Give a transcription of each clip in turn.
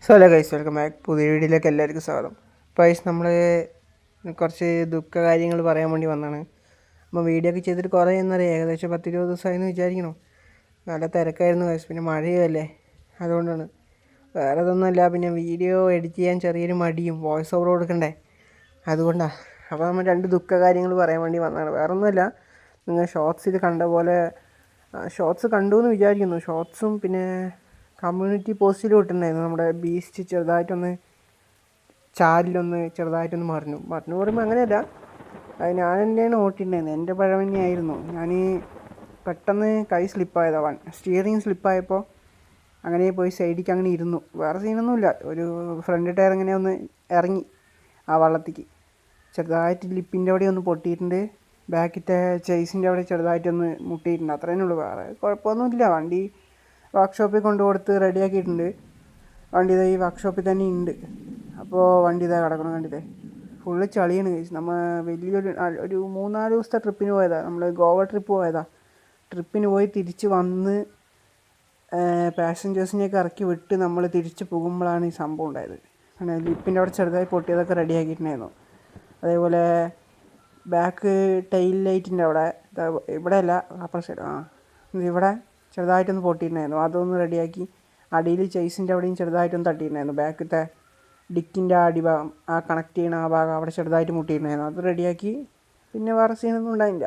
So hello guys, welcome back. പുതിയ വീഡിയോയിലേക്ക് എല്ലാവർക്കും സ്വാഗതം. ഗൈസ്, നമ്മൾ കുറച്ച് ദുഃഖ കാര്യങ്ങൾ പറയാൻ വേണ്ടി വന്നതാണ്. അപ്പോൾ വീഡിയോ ഒക്കെ ചെയ്തിട്ട് കുറേ എന്നറിയാം, ഏകദേശം 10-20 ദിവസമായെന്ന് വിചാരിക്കണം. നല്ല തിരക്കായിരുന്നു ഗൈസ്, പിന്നെ മഴയല്ലേ, അതുകൊണ്ടാണ്. വേറെ ഇതൊന്നുമല്ല, പിന്നെ വീഡിയോ എഡിറ്റ് ചെയ്യാൻ ചെറിയൊരു മടിയും, വോയിസ് ഓവർ കൊടുക്കണ്ടേ, അതുകൊണ്ടാണ്. അപ്പോൾ നമ്മൾ രണ്ട് ദുഃഖ കാര്യങ്ങൾ പറയാൻ വേണ്ടി വന്നതാണ്. വേറെ ഒന്നുമല്ല, നിങ്ങൾ ഷോർട്സിൽ കണ്ട പോലെ ഷോർട്സ് കണ്ടു എന്ന് വിചാരിക്കുന്നു. ഷോർട്സും പിന്നെ കമ്മ്യൂണിറ്റി പോസ്റ്റിലും ഇട്ടിട്ടുണ്ടായിരുന്നു. നമ്മുടെ ബീസ്റ്റ് ചെറുതായിട്ടൊന്ന് മറിഞ്ഞു പറയുമ്പോൾ അങ്ങനെയല്ല, അത് ഞാൻ തന്നെയാണ് ഓട്ടിട്ടുണ്ടായിരുന്നത്. എൻ്റെ പഴം തന്നെയായിരുന്നു. ഞാൻ പെട്ടെന്ന് കൈ സ്ലിപ്പായതാണ്, സ്റ്റിയറിങ് സ്ലിപ്പായപ്പോൾ അങ്ങനെ പോയി സൈഡിലേക്ക് അങ്ങനെ ഇരുന്നു. വേറെ സീനൊന്നുമില്ല, ഒരു ഫ്രണ്ട് ടയർ ഇങ്ങനെ ഒന്ന് ഇറങ്ങി ആ വള്ളത്തേക്ക്. ചെറുതായിട്ട് ലിപ്പിൻ്റെ അവിടെ ഒന്ന് പൊട്ടിയിട്ടുണ്ട്, ബാക്കിത്തെ ചേസിൻ്റെ അവിടെ ചെറുതായിട്ടൊന്ന് മുട്ടിയിട്ടുണ്ട്, അത്രയേ ഉള്ളൂ. വേറെ കുഴപ്പമൊന്നുമില്ല. വണ്ടി വർക്ക്ഷോപ്പിൽ കൊണ്ടു കൊടുത്ത് റെഡിയാക്കിയിട്ടുണ്ട്. വണ്ടി ഇതാ ഈ വർക്ക്ഷോപ്പിൽ തന്നെ ഉണ്ട്. അപ്പോൾ വണ്ടി ഇതാ കിടക്കണം, കണ്ടില്ലേ, ഫുള്ള് ചളിയാണ് കഴിച്ചു. നമ്മൾ ഒരു 3-4 ദിവസത്തെ ട്രിപ്പിന് പോയതാണ്. നമ്മൾ ഗോവ ട്രിപ്പ് പോയതാണ്. ട്രിപ്പിന് പോയി തിരിച്ച് വന്ന് പാസഞ്ചേഴ്സിനെയൊക്കെ ഇറക്കി വിട്ട് നമ്മൾ തിരിച്ച് പോകുമ്പോഴാണ് ഈ സംഭവം ഉണ്ടായത്. ലിപ്പിൻ്റെ അവിടെ ചെറുതായി പൊട്ടിയതൊക്കെ റെഡിയാക്കിയിട്ടുണ്ടായിരുന്നു. അതേപോലെ ബാക്ക് ടെയിൽ ലൈറ്റിൻ്റെ അവിടെ, ഇവിടെയല്ല അപ്പുറ സൈഡ്, ഇവിടെ ചെറുതായിട്ടൊന്ന് പൊട്ടിയിട്ടുണ്ടായിരുന്നു. അതൊന്ന് റെഡിയാക്കി. അടിയിൽ ചേസിൻ്റെ അവിടെയും ചെറുതായിട്ടൊന്ന് തട്ടിയിട്ടുണ്ടായിരുന്നു. ബാക്കത്തെ ഡിക്കിൻ്റെ അടിഭാഗം, ആ കണക്ട് ചെയ്യണ ആ ഭാഗം അവിടെ ചെറുതായിട്ട് മുട്ടിയിട്ടുണ്ടായിരുന്നു. അത് റെഡിയാക്കി. പിന്നെ വേറെ സീനൊന്നും ഉണ്ടായില്ല.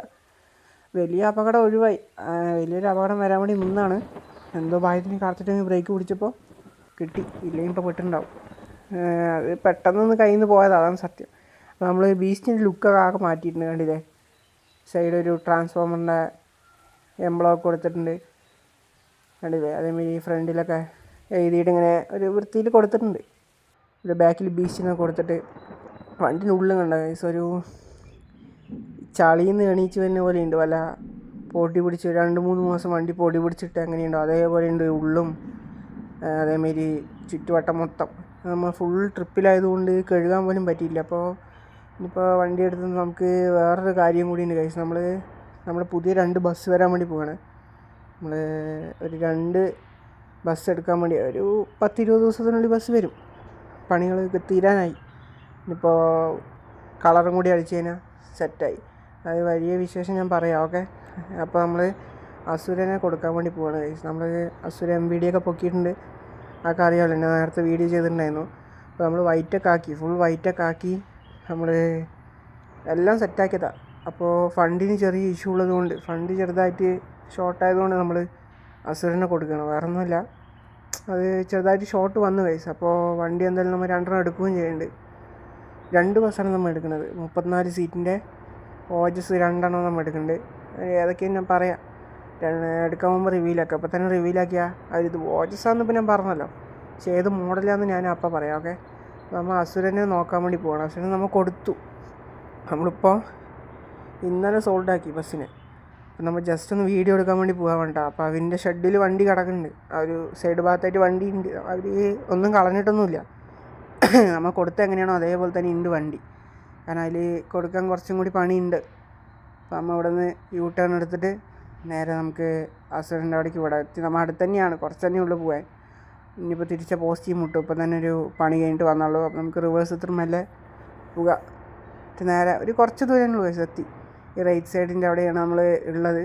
വലിയ അപകടം ഒഴിവായി. വലിയൊരു അപകടം വരാൻ വേണ്ടി നിന്നാണ്. എന്തോ ഭാഗ്യത്തിന് കാത്തിട്ട് ബ്രേക്ക് പിടിച്ചപ്പോൾ കിട്ടി, ഇല്ലെങ്കിൽ ഇപ്പോൾ പെട്ടിട്ടുണ്ടാവും. അത് പെട്ടെന്നൊന്ന് കയ്യിൽ നിന്ന് പോയത്, അതാണ് സത്യം. അപ്പോൾ നമ്മൾ ബീസ്റ്റിൻ്റെ ലുക്കൊക്കെ ആകെ മാറ്റിയിട്ടുണ്ട്, കണ്ടില്ലേ. സൈഡ് ഒരു ട്രാൻസ്ഫോമറിൻ്റെ എംബ്ലമൊക്കെ കൊടുത്തിട്ടുണ്ട്, കണ്ടില്ലേ. അതേമാതിരി ഫ്രണ്ടിലൊക്കെ എഴുതിയിട്ട് ഇങ്ങനെ ഒരു വൃത്തിയിൽ കൊടുത്തിട്ടുണ്ട്. ഒരു ബാക്കിൽ ബീച്ചിനൊക്കെ കൊടുത്തിട്ട് വണ്ടിനുള്ളിൽ കണ്ട ഗൈസ് ഒരു ചളിയിൽ നിന്ന് എണീച്ച് വരുന്ന പോലെ ഉണ്ട്. വല്ല പൊടി പിടിച്ച് 2-3 മാസം വണ്ടി പൊടി പിടിച്ചിട്ട് എങ്ങനെയുണ്ടോ അതേപോലെ ഉണ്ട് ഉള്ളും. അതേമാതിരി ചുറ്റുവട്ടം മൊത്തം നമ്മൾ ഫുൾ ട്രിപ്പിലായതുകൊണ്ട് കഴുകാൻ പോലും പറ്റിയില്ല. അപ്പോൾ ഇനിയിപ്പോൾ വണ്ടി എടുത്ത് നമുക്ക് വേറൊരു കാര്യം കൂടി ഉണ്ട് ഗൈസ്. നമ്മൾ പുതിയ 2 ബസ് വരാൻ വേണ്ടി പോവാണ്. നമ്മൾ ഒരു 2 ബസ് എടുക്കാൻ വേണ്ടി ഒരു 10-20 ദിവസത്തിനുള്ളിൽ ബസ് വരും. പണികൾ തീരാനായി. ഇനിയിപ്പോൾ കളറും കൂടി അടിച്ചു കഴിഞ്ഞാൽ സെറ്റായി. അത് വലിയ വിശേഷം ഞാൻ പറയാം, ഓക്കെ. അപ്പോൾ നമ്മൾ അസുരനെ കൊടുക്കാൻ വേണ്ടി പോവാണ് ഗൈസ്. നമ്മൾ അസുര MVD ഒക്കെ പൊക്കിയിട്ടുണ്ട്, അതൊക്കെ അറിയാമല്ലോ, ഞാൻ നേരത്തെ വീഡിയോ ചെയ്തിട്ടുണ്ടായിരുന്നു. അപ്പോൾ നമ്മൾ വൈറ്റൊക്കെ ആക്കി, ഫുൾ വൈറ്റൊക്കെ ആക്കി നമ്മൾ എല്ലാം സെറ്റാക്കിയതാണ്. അപ്പോൾ ഫണ്ടിന് ചെറിയ ഇഷ്യൂ ഉള്ളതുകൊണ്ട്, ഫണ്ട് ചെറുതായിട്ട് ഷോർട്ടായതുകൊണ്ട് നമ്മൾ അസുരനെ കൊടുക്കണം. വേറെ ഒന്നുമില്ല, അത് ചെറുതായിട്ട് ഷോർട്ട് വന്നു ഗൈസ്. അപ്പോൾ വണ്ടി എന്തായാലും നമ്മൾ 2 എടുക്കുകയും ചെയ്യുന്നുണ്ട്. 2 ബസ്സാണ് നമ്മൾ എടുക്കുന്നത്. 34 സീറ്റിൻ്റെ ഓജസ് 2 നമ്മൾ എടുക്കുന്നുണ്ട്. ഏതൊക്കെയാണ് ഞാൻ പറയാം, എടുക്കാൻ പോകുമ്പോൾ റിവീലാക്കുക. അപ്പോൾ തന്നെ റിവീലാക്കിയാൽ അതിത് ഓജസ്സാന്ന് ഇപ്പം ഞാൻ പറഞ്ഞല്ലോ, പക്ഷേ ഏത് മോഡലാണെന്ന് ഞാൻ അപ്പം പറയാം, ഓക്കെ. നമ്മൾ അസുരനെ നോക്കാൻ വേണ്ടി പോകണം. അസുരനെ നമ്മൾ കൊടുത്തു. നമ്മളിപ്പോൾ ഇന്നലെ സോൾഡാക്കി ബസ്സിന്. അപ്പം നമ്മൾ ജസ്റ്റ് ഒന്ന് വീഡിയോ എടുക്കാൻ വേണ്ടി പോകാൻ വേണ്ട. അപ്പോൾ അവൻ്റെ ഷെഡിൽ വണ്ടി കിടക്കുന്നുണ്ട്, ആ ഒരു സൈഡ് ഭാഗത്തായിട്ട് വണ്ടി ഉണ്ട്. അവർ ഒന്നും കളഞ്ഞിട്ടൊന്നുമില്ല. നമ്മൾ കൊടുത്ത എങ്ങനെയാണോ അതേപോലെ തന്നെ ഉണ്ട് വണ്ടി. കാരണം അതിൽ കൊടുക്കാൻ കുറച്ചും കൂടി പണിയുണ്ട്. അപ്പോൾ നമ്മൾ ഇവിടെ നിന്ന് U-ടേൺ എടുത്തിട്ട് നേരെ നമുക്ക് അസുരൻ്റെ അവിടേക്ക് ഇവിടെ എത്തി. നമ്മൾ അടുത്ത് തന്നെയാണ്, കുറച്ച് തന്നെ ഉള്ളു പോകാൻ. ഇനിയിപ്പോൾ തിരിച്ച പോസ്റ്റ് മുട്ടും. ഇപ്പം തന്നെ ഒരു പണി കഴിഞ്ഞിട്ട് വന്നുള്ളൂ. അപ്പോൾ നമുക്ക് റിവേഴ്സ് ഇത്ര മെല്ലെ പോവുക. നേരെ ഒരു കുറച്ച് ദൂരം റിവേഴ്സ് എത്തി. ഈ റൈറ്റ് സൈഡിൻ്റെ അവിടെയാണ് നമ്മൾ ഉള്ളത്.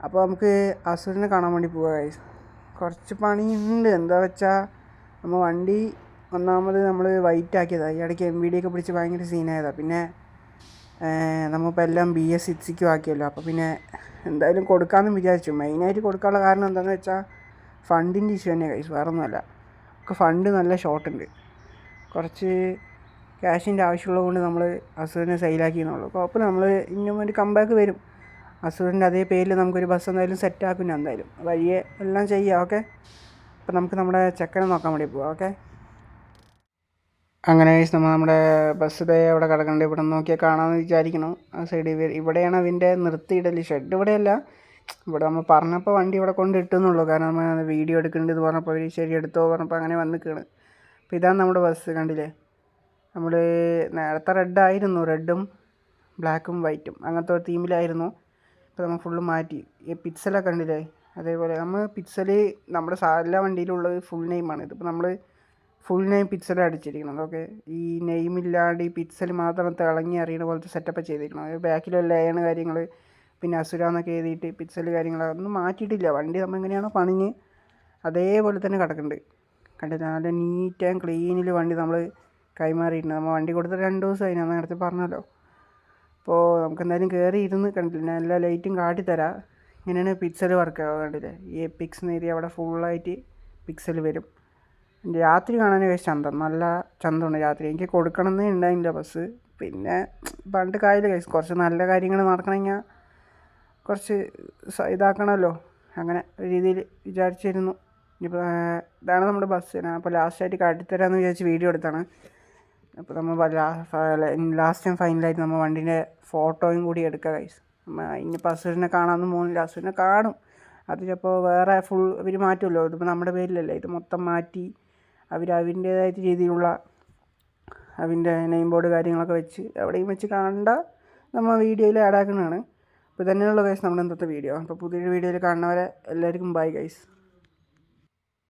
അപ്പോൾ നമുക്ക് അസുരനെ കാണാൻ വേണ്ടി പോവുക ഗൈസ്. കുറച്ച് പണിയുണ്ട്. എന്താ വെച്ചാൽ നമ്മൾ വണ്ടി ഒന്നാമത് നമ്മൾ വൈറ്റ് ആക്കിയതാണ്. ഈ ഇടയ്ക്ക് MVD ഒക്കെ പിടിച്ച് ഭയങ്കര സീനായതാണ്. പിന്നെ നമ്മളിപ്പോൾ എല്ലാം BS6 ആക്കിയല്ലോ. അപ്പോൾ പിന്നെ എന്തായാലും കൊടുക്കാമെന്ന് വിചാരിച്ചു. മെയിനായിട്ട് കൊടുക്കാനുള്ള കാരണം എന്താണെന്ന് വെച്ചാൽ ഫണ്ടിൻ്റെ ഇഷ്യൂ തന്നെ ഗൈസ്, വേറെ ഒന്നുമല്ല. ഒക്കെ ഫണ്ട് നല്ല ഷോർട്ടുണ്ട്. കുറച്ച് ക്യാഷിൻ്റെ ആവശ്യമുള്ളത് കൊണ്ട് നമ്മൾ അസുരനെ സെയിലാക്കിയെന്നുള്ളൂ. കുഴപ്പമില്ല, നമ്മൾ ഇന്നും ഒരു കംബാക്ക് വരും. അസുരൻ്റെ അതേ പേരിൽ നമുക്കൊരു ബസ് എന്തായാലും സെറ്റാക്കും. എന്തായാലും വഴിയെ എല്ലാം ചെയ്യാം, ഓക്കെ. അപ്പോൾ നമുക്ക് നമ്മുടെ ചെക്കനെ നോക്കാൻ വേണ്ടി പോവാം, ഓക്കെ. അങ്ങനെ നമ്മുടെ ബസ് ഡേ അവിടെ കിടക്കുന്നുണ്ട്. ഇവിടെ നോക്കിയാൽ കാണാമെന്ന് വിചാരിക്കണം. ആ സൈഡ് ഇവിടെയാണ് അതിൻ്റെ നിർത്തിയിടൽ. ഷെഡ് ഇവിടെയല്ല, ഇവിടെ നമ്മൾ പറഞ്ഞപ്പോൾ വണ്ടി ഇവിടെ കൊണ്ട് ഇട്ടെന്നുള്ളൂ. കാരണം നമ്മൾ വീഡിയോ എടുക്കേണ്ടത് പറഞ്ഞപ്പോൾ അവർ ശരി എടുത്തോ പറഞ്ഞപ്പോൾ അങ്ങനെ വന്നിക്കാണ്. അപ്പോൾ ഇതാണ് നമ്മുടെ ബസ്, കണ്ടില്ലേ. നമ്മൾ നേരത്തെ റെഡായിരുന്നു, റെഡും ബ്ലാക്കും വൈറ്റും അങ്ങനത്തെ ഒരു തീമിലായിരുന്നു. ഇപ്പോൾ നമ്മൾ ഫുള്ള് മാറ്റി. ഈ പിക്സലൊക്കെ കണ്ടില്ലേ, അതേപോലെ നമ്മൾ പിക്സൽ നമ്മുടെ എല്ലാ വണ്ടിയിലുള്ളത് ഫുൾ നെയിമാണ്. ഇതിപ്പോൾ നമ്മൾ ഫുൾ നെയിം പിക്സൽ അടിച്ചിരിക്കണം. ഓക്കെ, ഈ നെയിമില്ലാണ്ട് ഈ പിക്സൽ മാത്രം തിളങ്ങി അറിയുന്ന പോലത്തെ സെറ്റപ്പ് ചെയ്തിരിക്കണം. ബാക്കിലുള്ള ലയൺ കാര്യങ്ങൾ പിന്നെ അസുര എന്നൊക്കെ എഴുതിയിട്ട് പിക്സൽ കാര്യങ്ങൾ അതൊന്നും മാറ്റിയിട്ടില്ല. വണ്ടി നമ്മൾ എങ്ങനെയാണോ പണിഞ്ഞ് അതേപോലെ തന്നെ കിടക്കുന്നുണ്ട്. കണ്ടിട്ട് നല്ല നീറ്റ് ആൻഡ് ക്ലീനിൽ വണ്ടി നമ്മൾ കൈമാറിയിട്ടുണ്ട്. നമ്മൾ വണ്ടി കൊടുത്തിട്ട് 2 ദിവസമായി, ഞാൻ നേരത്തെ പറഞ്ഞല്ലോ. അപ്പോൾ നമുക്ക് എന്തായാലും കയറി ഇരുന്ന് കണ്ടില്ല, ഞാൻ എല്ലാ ലൈറ്റും കാട്ടിത്തരാം. ഇങ്ങനെയാണ് പിക്സൽ വർക്ക് ആവുക. കണ്ടില്ലേ, ഈ പിക്സ് ഏരിയ അവിടെ ഫുള്ളായിട്ട് പിക്സൽ വരും. രാത്രി കാണാൻ ചന്തം, നല്ല ചന്തമുണ്ട് രാത്രി. എനിക്ക് കൊടുക്കണമെന്നേ ഉണ്ടായില്ല ബസ്. പിന്നെ പണ്ട് കായില്ല കേസ്, കുറച്ച് നല്ല കാര്യങ്ങൾ നടക്കണമെങ്കിൽ കുറച്ച് ഇതാക്കണമല്ലോ, അങ്ങനെ ഒരു രീതിയിൽ വിചാരിച്ചിരുന്നു. ഇനിയിപ്പോൾ ഇതാണ് നമ്മുടെ ബസ്. ഞാൻ അപ്പോൾ ലാസ്റ്റായിട്ട് കാട്ടിത്തരാമെന്ന് വിചാരിച്ച് വീഡിയോ എടുത്താണ്. അപ്പോൾ നമ്മൾ ലാസ്റ്റ് ടൈം ഫൈനലായിട്ട് നമ്മൾ വണ്ടീൻ്റെ ഫോട്ടോയും കൂടി എടുക്കുക ഗൈസ്. ഇനിയിപ്പോൾ അസുരനെ കാണാനൊന്നും പോകുന്നില്ല, അസുരനെ കാണും. അത് ചിലപ്പോൾ വേറെ ഫുൾ ഇവർ മാറ്റുമല്ലോ, ഇതിപ്പോൾ നമ്മുടെ പേരിലല്ലേ, ഇത് മൊത്തം മാറ്റി അവർ അതിൻ്റേതായിട്ട് രീതിയിലുള്ള അതിൻ്റെ നെയിം ബോർഡ് കാര്യങ്ങളൊക്കെ വെച്ച് എവിടെയും വെച്ച് കണ്ട നമ്മൾ വീഡിയോയിൽ ആഡ് ആക്കുന്നതാണ്. അപ്പോൾ തന്നെയുള്ള ഗൈസ് നമ്മുടെ ഇന്നത്തെ വീഡിയോ. അപ്പോൾ പുതിയൊരു വീഡിയോയിൽ കാണുന്നവരെ എല്ലാവർക്കും ബൈ ഗൈസ്.